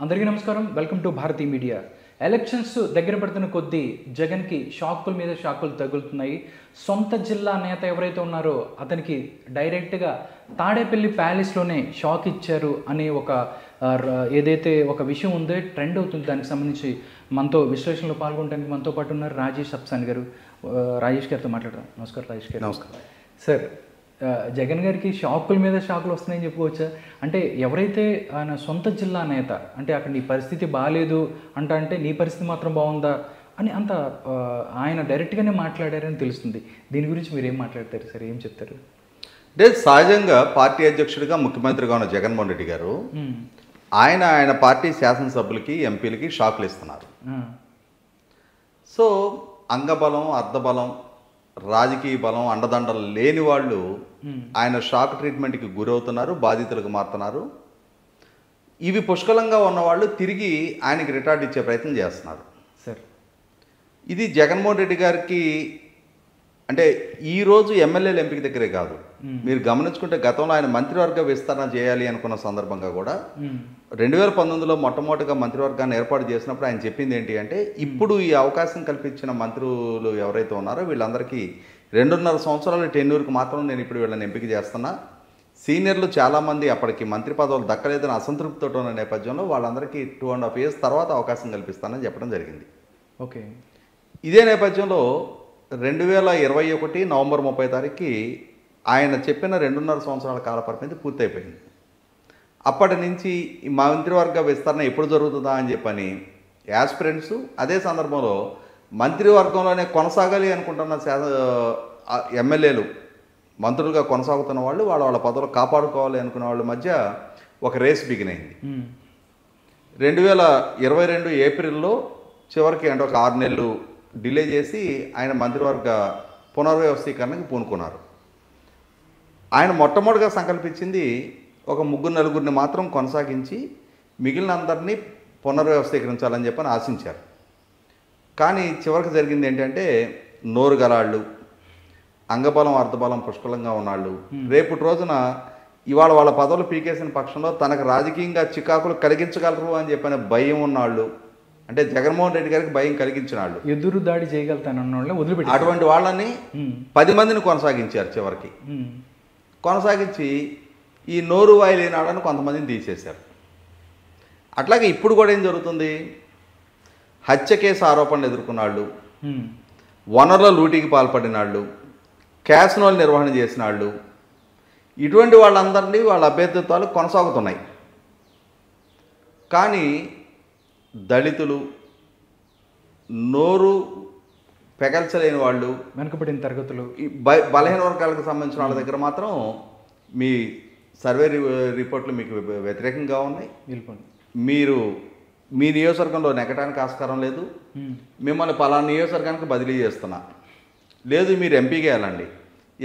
అందరికీ నమస్కారం. Welcome to Bharati media. Elections దగ్గర పడుతున్న కొద్దీ జగన్కి షాకుల మీద షాకులు తగులుతున్నాయి. సొంత జిల్లా నేత ఎవరైతే ఉన్నారో అతనికి డైరెక్ట్గా తాడేపల్లి ప్యాలెస్లోనే షాక్ ఇచ్చారు అనే ఏదైతే ఒక విషయం ఉందో ట్రెండ్ అవుతుంది. దానికి సంబంధించి మనతో విశ్లేషణలో పాల్గొనడానికి మనతో పాటు ఉన్నారు రాజేష్ అప్సాని గారు. రాజేష్ గారితో మాట్లాడదాం. నమస్కారం రాజేష్ గారు. నమస్కారం సార్. జగన్ గారికి షాకుల మీద షాకులు వస్తున్నాయని చెప్పుకోవచ్చా? అంటే ఎవరైతే ఆయన సొంత జిల్లా నేత, అంటే అక్కడ నీ పరిస్థితి బాగాలేదు అంటే నీ పరిస్థితి మాత్రం బాగుందా అని ఆయన డైరెక్ట్గానే మాట్లాడారని తెలుస్తుంది. దీని గురించి మీరు ఏం మాట్లాడతారు సార్? ఏం చెప్తారు? అంటే సహజంగా పార్టీ అధ్యక్షుడిగా ముఖ్యమంత్రిగా ఉన్న జగన్మోహన్ రెడ్డి గారు ఆయన పార్టీ శాసనసభ్యులకి ఎంపీలకి షాకులు ఇస్తున్నారు. సో అంగబలం, అర్ధబలం, రాజకీయ బలం, అండదండలు లేని వాళ్ళు ఆయన షాక్ ట్రీట్మెంట్కి గురవుతున్నారు, బాధితులకు మారుతున్నారు. ఇవి పుష్కలంగా ఉన్నవాళ్ళు తిరిగి ఆయనకి రిటార్డ్ ఇచ్చే ప్రయత్నం చేస్తున్నారు సార్. ఇది జగన్మోహన్ రెడ్డి గారికి అంటే ఈరోజు ఎమ్మెల్యేల ఎంపిక దగ్గరే కాదు, మీరు గమనించుకుంటే గతంలో ఆయన మంత్రివర్గ విస్తరణ చేయాలి అనుకున్న సందర్భంగా కూడా 2019లో మొట్టమొదటిగా మంత్రివర్గాన్ని ఏర్పాటు చేసినప్పుడు ఆయన చెప్పింది ఏంటి అంటే, ఇప్పుడు ఈ అవకాశం కల్పించిన మంత్రులు ఎవరైతే ఉన్నారో వీళ్ళందరికీ 2.5 సంవత్సరాల టెన్యూర్కి మాత్రం నేను ఇప్పుడు వీళ్ళని ఎంపిక చేస్తున్నా. సీనియర్లు చాలామంది అప్పటికి మంత్రి పదవులు దక్కలేదని అసంతృప్తితో ఉన్న నేపథ్యంలో వాళ్ళందరికీ 2.5 years తర్వాత అవకాశం కల్పిస్తానని చెప్పడం జరిగింది. ఓకే. ఇదే నేపథ్యంలో 2021 నవంబర్ 30 ఆయన చెప్పిన 2.5 సంవత్సరాల కాల పరిమితి పూర్తయిపోయింది. అప్పటి నుంచి మా మంత్రివర్గ విస్తరణ ఎప్పుడు జరుగుతుందా అని చెప్పని యాస్పిరెంట్స్, అదే సందర్భంలో మంత్రివర్గంలోనే కొనసాగాలి అనుకుంటున్న ఎమ్మెల్యేలు, మంత్రులుగా కొనసాగుతున్న వాళ్ళు వాళ్ళ పదవులు కాపాడుకోవాలి అనుకున్న వాళ్ళ మధ్య ఒక రేస్ బిగినైంది. 2022 ఏప్రిల్లో చివరికి అంటే ఒక 6 నెలలు డిలే చేసి ఆయన మంత్రివర్గ పునర్వ్యవస్థీకరణకి పూనుకున్నారు. ఆయన మొట్టమొదటిగా సంకల్పించింది ఒక 3-4 మాత్రం కొనసాగించి మిగిలిన అందరినీ పునర్వ్యవస్థీకరించాలని చెప్పని ఆశించారు. కానీ చివరికి జరిగింది ఏంటంటే, నోరు గలాళ్ళు, అంగబలం అర్ధబలం పుష్కలంగా ఉన్నాళ్ళు రేపటి రోజున ఇవాళ వాళ్ళ పదవులు పీకేసిన పక్షంలో తనకు రాజకీయంగా చికాకులు కలిగించగలరు అని చెప్పిన భయం ఉన్నాళ్ళు, అంటే జగన్మోహన్ రెడ్డి గారికి భయం కలిగించిన వాళ్ళు, ఎదురు దాడి చేయగలుగుతానన్న వదిలిపెట్టి అటువంటి వాళ్ళని 10 మందిని కొనసాగించారు. చివరికి కొనసాగించి ఈ నోరు వాయిలేనాడని కొంతమందిని తీసేశారు. అట్లాగే ఇప్పుడు కూడా ఏం జరుగుతుంది, హత్య కేసు ఆరోపణలు ఎదుర్కొన్నాళ్ళు, వనరుల లూటీకి పాల్పడిన వాళ్ళు, క్యాసినోలు నిర్వహణ చేసిన వాళ్ళు, ఇటువంటి వాళ్ళందరినీ వాళ్ళ అభ్యర్థిత్వాలు కొనసాగుతున్నాయి. కానీ దళితులు, నోరు పెగల్చలేని వాళ్ళు, వెనుకబడిన తరగతులు, బలహీన వర్గాలకు సంబంధించిన వాళ్ళ దగ్గర మాత్రం మీ సర్వే రిపోర్ట్లు మీకు వ్యతిరేకంగా ఉన్నాయి. మీరు మీ నియోజకవర్గంలో నెగ్గటానికి ఆస్కారం లేదు, మిమ్మల్ని పలానా నియోజకవర్గానికి బదిలీ చేస్తున్నా, లేదు మీరు ఎంపీకి వెళ్ళండి.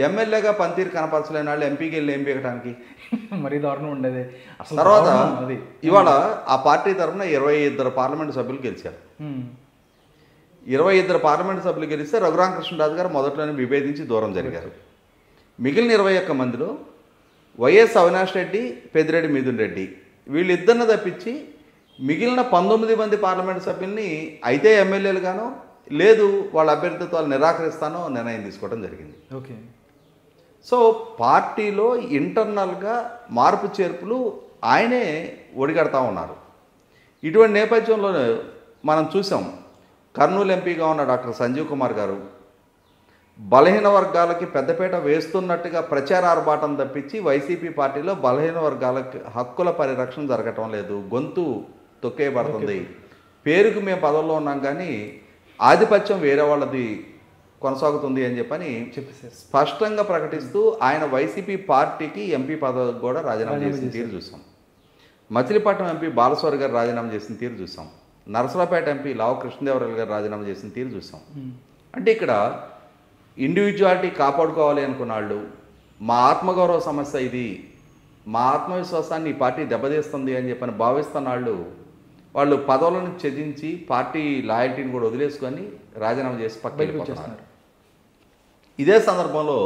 ఎమ్మెల్యేగా పనితీరు కనపరచలేని వాళ్ళు ఎంపీకి వెళ్ళి ఏం పీకటానికి? మరీ దారుణం ఉండేది. తర్వాత ఇవాళ ఆ పార్టీ తరఫున 22 పార్లమెంటు సభ్యులు గెలిచారు. 22 పార్లమెంటు సభ్యులు గెలిస్తే రఘురామకృష్ణరాజు గారు మొదట్లోనే విభేదించి దూరం జరిగారు. మిగిలిన 21 మందిలో వైఎస్ అవినాష్ రెడ్డి, పెద్దిరెడ్డి మిథున్ రెడ్డి వీళ్ళిద్దరిని తప్పించి మిగిలిన 19 మంది పార్లమెంటు సభ్యుల్ని అయితే ఎమ్మెల్యేలుగానో లేదు వాళ్ళ అభ్యర్థిత్వాలు నిరాకరిస్తానో నిర్ణయం తీసుకోవడం జరిగింది. ఓకే. సో పార్టీలో ఇంటర్నల్గా మార్పు చేర్పులు ఆయనే ఒడిగడతా ఉన్నారు. ఇటువంటి నేపథ్యంలో మనం చూసాం, కర్నూలు ఎంపీగా ఉన్న డాక్టర్ సంజీవ్ కుమార్ గారు బలహీన వర్గాలకి పెద్దపీట వేస్తున్నట్టుగా ప్రచార ఆర్భాటం తప్పించి వైసీపీ పార్టీలో బలహీన వర్గాలకి హక్కుల పరిరక్షణ జరగటం లేదు, గొంతు తొక్కేయబడుతుంది, పేరుకు మేము పదవుల్లో ఉన్నాం కానీ ఆధిపత్యం వేరే వాళ్ళది కొనసాగుతుంది అని చెప్పని స్పష్టంగా ప్రకటిస్తూ ఆయన వైసీపీ పార్టీకి ఎంపీ పదవికి కూడా రాజీనామా చేసిన తీరు చూసాం. మచిలీపట్నం ఎంపీ బాలస్వామి గారు రాజీనామా చేసిన తీరు చూసాం. నరసరావుపేట ఎంపీ లావు కృష్ణదేవరాయలు గారు రాజీనామా చేసిన తీరు చూసాం. అంటే ఇక్కడ ఇండివిజువాలిటీ కాపాడుకోవాలి అనుకున్న వాళ్ళు, మా ఆత్మగౌరవ సమస్య ఇది, మా ఆత్మవిశ్వాసాన్ని ఈ పార్టీ దెబ్బతీస్తుంది అని చెప్పని భావిస్తున్న వాళ్ళు పదవులను త్యజించి పార్టీ లాయల్టీని కూడా వదిలేసుకొని రాజీనామా చేసి పక్కకి వెళ్ళిపోతున్నారు. ఇదే సందర్భంలో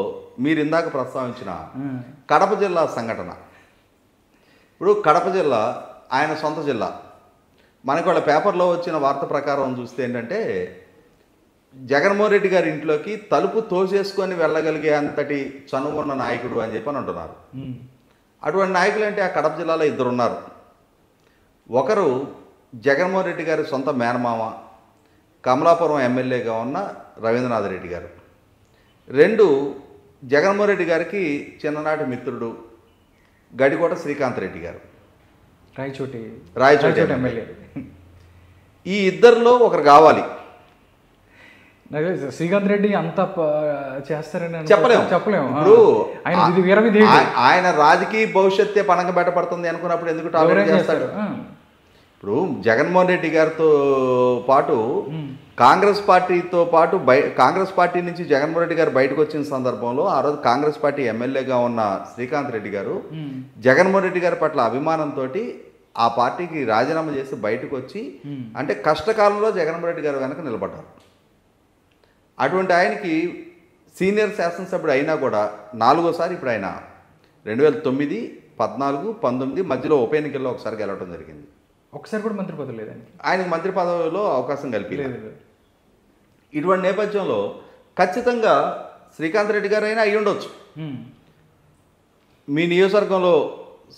మీరు ఇందాక ప్రస్తావించిన కడప జిల్లా సంఘటన, ఇప్పుడు కడప జిల్లా ఆయన సొంత జిల్లా, మనకి వాళ్ళ పేపర్లో వచ్చిన వార్త ప్రకారం చూస్తే ఏంటంటే జగన్మోహన్ రెడ్డి గారి ఇంట్లోకి తలుపు తోసేసుకొని వెళ్ళగలిగే అంతటి చనువున్న నాయకుడు అని చెప్పి అంటున్నారు. అటువంటి నాయకులు అంటే ఆ కడప జిల్లాలో ఇద్దరు ఉన్నారు. ఒకరు జగన్మోహన్ రెడ్డి గారి సొంత మేనమామ, కమలాపురం ఎమ్మెల్యేగా ఉన్న రవీంద్రనాథ్ రెడ్డి గారు. రెండు, జగన్మోహన్ రెడ్డి గారికి చిన్ననాటి మిత్రుడు గడికోట శ్రీకాంత్ రెడ్డి గారు, రాయచోటి ఎమ్మెల్యే. ఈ ఇద్దరిలో ఒకరు కావాలి. శ్రీకాంత్ రెడ్డి అంత చేస్తారని చెప్పలేము. ఇప్పుడు ఆయన రాజకీయ భవిష్యత్తే పణంగా బయటపడుతుంది అనుకున్నప్పుడు ఎందుకు టాలరేట్ చేస్తాడు? ఇప్పుడు జగన్మోహన్ రెడ్డి గారితో పాటు కాంగ్రెస్ పార్టీతో పాటు కాంగ్రెస్ పార్టీ నుంచి జగన్మోహన్ రెడ్డి గారు బయటకు వచ్చిన సందర్భంలో ఆ రోజు కాంగ్రెస్ పార్టీ ఎమ్మెల్యేగా ఉన్న శ్రీకాంత్ రెడ్డి గారు జగన్మోహన్ రెడ్డి గారి పట్ల అభిమానంతో ఆ పార్టీకి రాజీనామా చేసి బయటకు వచ్చి, అంటే కష్టకాలంలో జగన్మోహన్ రెడ్డి గారు వెనక నిలబడ్డారు. అటువంటి ఆయనకి సీనియర్ శాసనసభ్యుడు అయినా కూడా 4వసారి ఇప్పుడు ఆయన 2009, 14, 19 మధ్యలో ఉప ఎన్నికల్లో ఒకసారి గెలవడం జరిగింది. ఒకసారి కూడా మంత్రి పదవి లేదండి ఆయనకు మంత్రి పదవిలో అవకాశం కల్పించలేదు. ఇటువంటి నేపథ్యంలో ఖచ్చితంగా శ్రీకాంత్ రెడ్డి గారు అయినా అయ్యి ఉండొచ్చు. మీ నియోజకవర్గంలో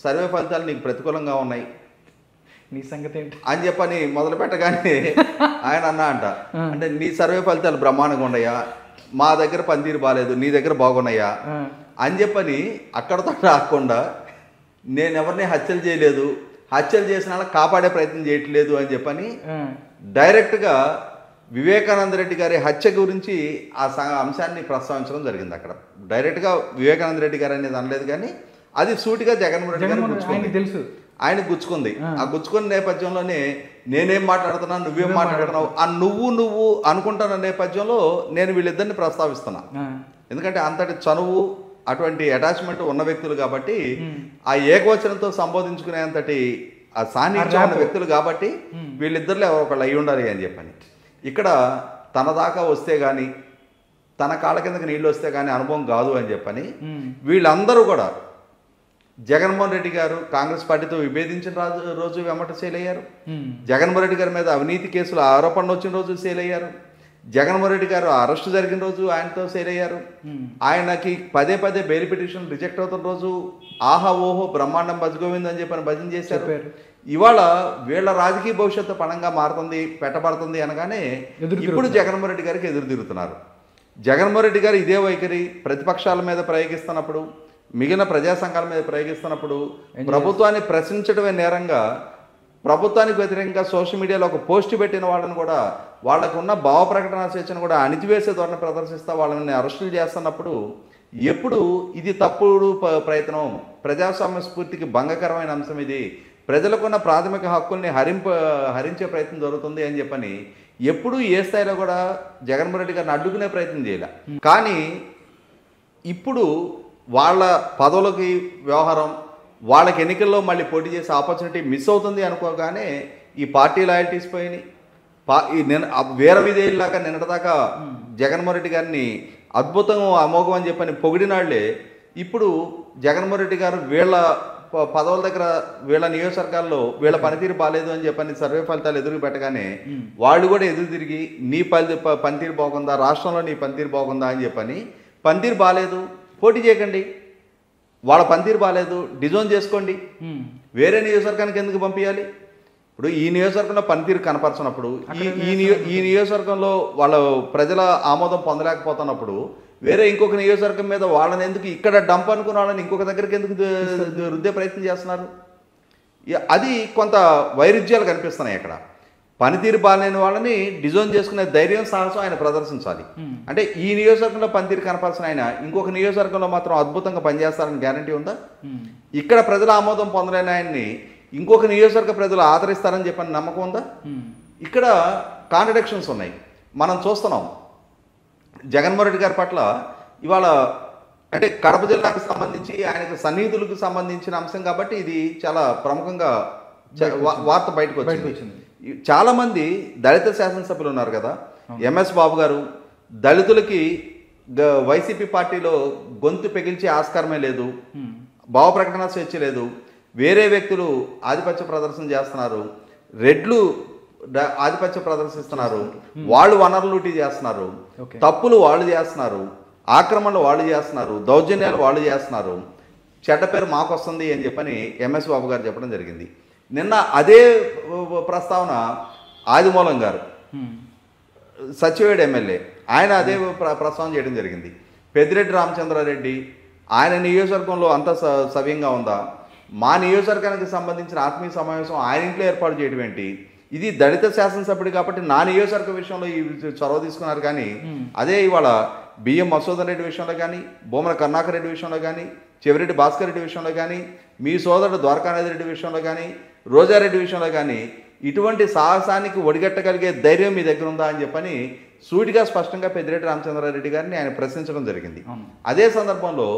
సర్వే ఫలితాలు నీకు ప్రతికూలంగా ఉన్నాయి, నీ సంగతి ఏంటి అని చెప్పని మొదలు పెట్టగానే ఆయన అంట, అంటే నీ సర్వే ఫలితాలు బ్రహ్మాండంగా ఉన్నాయా, మా దగ్గర పనితీరు బాగాలేదు, నీ దగ్గర బాగున్నాయా అని చెప్పని అక్కడతో రాకుండా నేను ఎవరిని హత్యలు చేయలేదు, హత్యలు చేసిన వాళ్ళకి కాపాడే ప్రయత్నం చేయట్లేదు అని చెప్పని డైరెక్ట్గా వివేకానంద రెడ్డి గారి హత్య గురించి ఆ అంశాన్ని ప్రస్తావించడం జరిగింది. అక్కడ డైరెక్ట్గా వివేకానంద రెడ్డి గారు అనేది అనలేదు, కానీ అది సూటిగా జగన్మోహన్ రెడ్డి గారు గుచ్చుకుంది, తెలుసు ఆయన గుచ్చుకుంది. ఆ గుచ్చుకున్న నేపథ్యంలోనే నేనేం మాట్లాడుతున్నాను, నువ్వేం మాట్లాడుతున్నావు, ఆ నువ్వు అనుకుంటున్న నేపథ్యంలో నేను వీళ్ళిద్దరిని ప్రస్తావిస్తున్నా. ఎందుకంటే అంతటి చనువు, అటువంటి అటాచ్మెంట్ ఉన్న వ్యక్తులు కాబట్టి, ఆ ఏకవచనంతో సంబోధించుకునే అంతటి ఆ సాన్నిధ్యం ఉన్న వ్యక్తులు కాబట్టి వీళ్ళిద్దరిలో ఎవరో ఒకళ్ళు అయి ఉండాలి అని చెప్పని, ఇక్కడ తన దాకా వస్తే కానీ, తన కాళ్ళ కిందకి నీళ్ళు వస్తే కానీ అనుభవం కాదు అని చెప్పని వీళ్ళందరూ కూడా జగన్మోహన్ రెడ్డి గారు కాంగ్రెస్ పార్టీతో విభేదించిన రోజు వెంబట సేల్ అయ్యారు. జగన్మోహన్ రెడ్డి గారి మీద అవినీతి కేసులు ఆరోపణలు వచ్చిన రోజు సేల్ అయ్యారు. జగన్మోహన్ రెడ్డి గారు అరెస్టు జరిగిన రోజు ఆయనతో సేల్ అయ్యారు. ఆయనకి పదే బెయిల్ పిటిషన్ రిజెక్ట్ అవుతున్న రోజు ఆహా ఓహో బ్రహ్మాండం భజగోవింద్ అని చెప్పని భజన చేశారు. ఇవాళ వీళ్ళ రాజకీయ భవిష్యత్తు పణంగా మారుతుంది, పెట్టబడుతుంది అనగానే ఇప్పుడు జగన్మోహన్ రెడ్డి గారికి ఎదురు తిరుగుతున్నారు. జగన్మోహన్ రెడ్డి గారు ఇదే వైఖరి ప్రతిపక్షాల మీద ప్రయోగిస్తున్నప్పుడు, మిగిలిన ప్రజా సంఘాల మీద ప్రయోగిస్తున్నప్పుడు ప్రభుత్వాన్ని ప్రశ్నించడమే నేరంగా, ప్రభుత్వానికి వ్యతిరేకంగా సోషల్ మీడియాలో ఒక పోస్ట్ పెట్టిన వాళ్ళని కూడా, వాళ్ళకున్న భావ ప్రకటన స్వేచ్ఛను కూడా అణిచివేసే ధోరణి ప్రదర్శిస్తూ వాళ్ళని అరెస్టులు చేస్తున్నప్పుడు, ఎప్పుడు ఇది తప్పుడు ప్రయత్నం, ప్రజాస్వామ్య స్ఫూర్తికి భంగకరమైన అంశం, ఇది ప్రజలకున్న ప్రాథమిక హక్కుల్ని హరించే ప్రయత్నం జరుగుతుంది అని చెప్పని ఎప్పుడు ఏ స్థాయిలో కూడా జగన్మోహన్ రెడ్డి గారిని అడ్డుకునే ప్రయత్నం చేయాల. కానీ ఇప్పుడు వాళ్ళ పదవులకి వ్యవహారం, వాళ్ళకి ఎన్నికల్లో మళ్ళీ పోటీ చేసే ఆపర్చునిటీ మిస్ అవుతుంది అనుకోగానే ఈ పార్టీ లాయల్టీస్ పోయినాయి. వేర విధేయులాగా నిన్నటిదాకా జగన్మోహన్ రెడ్డి గారిని అద్భుతం అమోఘం అని చెప్పని పొగిడినాళ్లే ఇప్పుడు జగన్మోహన్ రెడ్డి గారు వీళ్ళ పదవుల దగ్గర, వీళ్ళ నియోజకవర్గాల్లో వీళ్ళ పనితీరు బాగాలేదు అని చెప్పని సర్వే ఫలితాలు ఎదురు పెట్టగానే వాళ్ళు కూడా ఎదురు తిరిగి నీ పనితీరు బాగుందా, రాష్ట్రంలో నీ పనితీరు బాగుందా అని చెప్పని, పనితీరు బాగాలేదు పోటీ చేయకండి, వాళ్ళ పనితీరు బాగాలేదు డిజోన్ చేసుకోండి, వేరే నియోజకవర్గానికి ఎందుకు పంపించాలి? ఇప్పుడు ఈ నియోజకవర్గంలో పనితీరు కనపరచినప్పుడు, ఈ నియోజకవర్గంలో వాళ్ళ ప్రజల ఆమోదం పొందలేకపోతున్నప్పుడు వేరే ఇంకొక నియోజకవర్గం మీద వాళ్ళని ఎందుకు, ఇక్కడ డంప్ అనుకున్న వాళ్ళని ఇంకొక దగ్గరికి ఎందుకు రుద్దే ప్రయత్నం చేస్తున్నారు? అది కొంత వైరుధ్యాలు కనిపిస్తున్నాయి అక్కడ. పనితీరు బాగాలేని వాళ్ళని డిజోన్ చేసుకునే ధైర్యం, సాహసం ఆయన ప్రదర్శించాలి. అంటే ఈ నియోజకవర్గంలో పనితీరు కనపరిచిన ఆయన ఇంకొక నియోజకవర్గంలో మాత్రం అద్భుతంగా పనిచేస్తారని గ్యారంటీ ఉందా? ఇక్కడ ప్రజల ఆమోదం పొందలేని ఆయన్ని ఇంకొక నియోజకవర్గ ప్రజలు ఆదరిస్తారని చెప్పని నమ్మకం ఉందా? ఇక్కడ కాంట్రడిక్షన్స్ ఉన్నాయి, మనం చూస్తున్నాం. జగన్మోహన్ రెడ్డి గారి పట్ల ఇవాళ అంటే కడప జిల్లాకు సంబంధించి ఆయనకు సన్నిహితులకు సంబంధించిన అంశం కాబట్టి ఇది చాలా ప్రముఖంగా వార్త బయటకు వచ్చింది. చాలామంది దళిత శాసనసభ్యులు ఉన్నారు కదా, ఎంఎస్ బాబు గారు, దళితులకి వైసీపీ పార్టీలో గొంతు పెగిల్చే ఆస్కారమే లేదు, భావ ప్రకటన స్వేచ్ఛ లేదు, వేరే వ్యక్తులు ఆధిపత్య ప్రదర్శన చేస్తున్నారు, రెడ్లు ఆధిపత్య ప్రదర్శిస్తున్నారు, వాళ్ళు వనరులు లూటీ చేస్తున్నారు, తప్పులు వాళ్ళు చేస్తున్నారు, ఆక్రమణలు వాళ్ళు చేస్తున్నారు, దౌర్జన్యాలు వాళ్ళు చేస్తున్నారు, చెడ్డ పేరు మాకు వస్తుంది అని చెప్పని ఎంఎస్ బాబు గారు చెప్పడం జరిగింది. నిన్న అదే ప్రస్తావన ఆదిమూలం గారు, సచివేడ్ ఎమ్మెల్యే, ఆయన అదే ప్రస్తావన చేయడం జరిగింది. పెద్దిరెడ్డి రామచంద్రారెడ్డి ఆయన నియోజకవర్గంలో అంత సవ్యంగా ఉందా? మా నియోజకవర్గానికి సంబంధించిన ఆత్మీయ సమావేశం ఆయన ఇంట్లో ఏర్పాటు చేయడం ఏంటి? ఇది దళిత శాసనసభ్యుడు కాబట్టి నా నియోజకవర్గ విషయంలో ఈ చొరవ తీసుకున్నారు. కానీ అదే ఇవాళ బిఎం మసూదన్ రెడ్డి విషయంలో కానీ, భూమన కరుణాకర్ రెడ్డి విషయంలో కానీ, చెవిరెడ్డి భాస్కర్ రెడ్డి విషయంలో కానీ, మీ సోదరుడు ద్వారకానాథ్ రెడ్డి విషయంలో కానీ, రోజారెడ్డి విషయంలో కానీ ఇటువంటి సాహసానికి ఒడిగట్టగలిగే ధైర్యం మీ దగ్గర ఉందా అని చెప్పని సూటిగా స్పష్టంగా పెద్దిరెడ్డి రామచంద్రారెడ్డి గారిని ఆయన ప్రశ్నించడం జరిగింది. అదే సందర్భంలో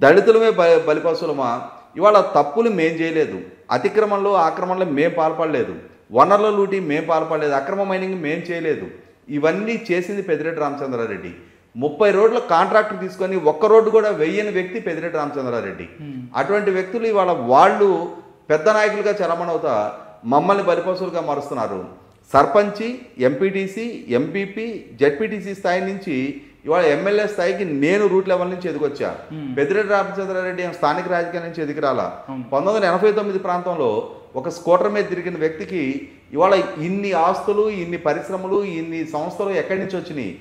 దళితులమే బలిపశులమా? ఇవాళ తప్పులు మేం చేయలేదు, అతిక్రమణలో ఆక్రమణలో మేం పాల్పడలేదు, వనరుల లూటీ మేం పాల్పడలేదు, అక్రమ మైనింగ్ మేం చేయలేదు. ఇవన్నీ చేసింది పెద్దిరెడ్డి రామచంద్రారెడ్డి. 30 రోడ్ల కాంట్రాక్ట్ తీసుకొని ఒక్క రోడ్డు కూడా వెయ్యని వ్యక్తి పెద్దిరెడ్డి రామచంద్రారెడ్డి. అటువంటి వ్యక్తులు ఇవాళ వాళ్ళు పెద్ద నాయకులుగా చలమణవుతా మమ్మల్ని బలిపశువులుగా మారుస్తున్నారు. సర్పంచి, ఎంపీటీసీ, ఎంపీపీ, జెడ్పీటీసీ స్థాయి నుంచి ఇవాళ ఎమ్మెల్యే స్థాయికి నేను రూట్ లెవెల్ నుంచి ఎదిగొచ్చా. పెద్దిరెడ్డి రామచంద్రారెడ్డి స్థానిక రాజకీయాల నుంచి ఎదిగిరాలా. 1989 ప్రాంతంలో ఒక స్కూటర్ మీద తిరిగిన వ్యక్తికి ఇవాళ ఇన్ని ఆస్తులు, ఇన్ని పరిశ్రమలు, ఇన్ని సంస్థలు ఎక్కడి నుంచి వచ్చినాయి?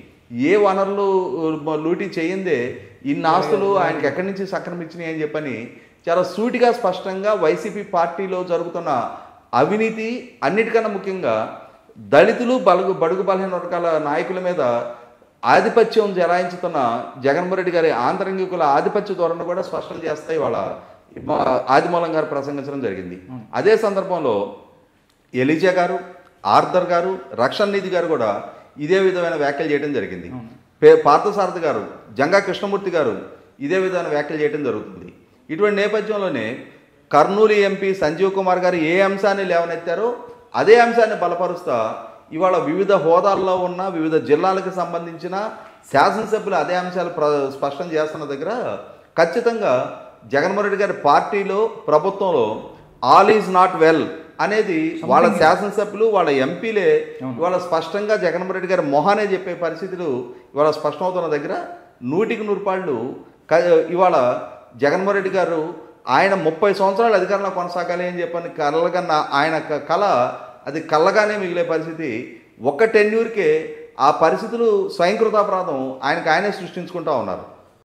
ఏ వనరులు లూటీ చేయిందే ఇన్ని ఆస్తులు ఆయనకి ఎక్కడి నుంచి సంక్రమించినాయి అని చెప్పని చాలా సూటిగా స్పష్టంగా వైసీపీ పార్టీలో జరుగుతున్న అవినీతి, అన్నిటికన్నా ముఖ్యంగా దళితులు, బడుగు బలహీన వర్గాల నాయకుల మీద ఆధిపత్యం జలాయించుతున్న జగన్మోహన్ రెడ్డి గారి ఆంతరంగికుల ఆధిపత్య ధోరణి కూడా స్పష్టం చేస్తాయి వాళ్ళ ఆదిమూలం గారు ప్రసంగించడం జరిగింది. అదే సందర్భంలో ఎలిజా గారు, ఆర్థర్ గారు, రక్షణ నిధి గారు కూడా ఇదే విధమైన వ్యాఖ్యలు చేయడం జరిగింది. పార్థసారథి గారు, జంగా కృష్ణమూర్తి గారు ఇదే విధమైన వ్యాఖ్యలు చేయడం జరుగుతుంది. ఇటువంటి నేపథ్యంలోనే కర్నూలు ఎంపీ సంజీవ్ కుమార్ గారు ఏ అంశాన్ని లేవనెత్తారో అదే అంశాన్ని బలపరుస్తా ఇవాళ వివిధ హోదాల్లో ఉన్న వివిధ జిల్లాలకు సంబంధించిన శాసనసభ్యులు అదే అంశాలు స్పష్టం చేస్తున్న దగ్గర ఖచ్చితంగా జగన్మోహన్ రెడ్డి గారి పార్టీలో, ప్రభుత్వంలో ఆల్ ఈజ్ నాట్ వెల్ అనేది వాళ్ళ శాసనసభ్యులు, వాళ్ళ ఎంపీలే ఇవాళ స్పష్టంగా జగన్మోహన్ రెడ్డి గారి మొహానే చెప్పే పరిస్థితులు ఇవాళ స్పష్టమవుతున్న దగ్గర 100% ఇవాళ జగన్మోహన్ రెడ్డి గారు ఆయన 30 సంవత్సరాలు అధికారంలో కొనసాగాలి అని చెప్పని కలగన్న ఆయన కళ అది కళ్ళగానే మిగిలే పరిస్థితి. ఒక్క టెన్యూర్కే ఆ పరిస్థితులు స్వయంకృతాపరాధం ఆయనకు ఆయనే సృష్టించుకుంటూ ఉన్నారు.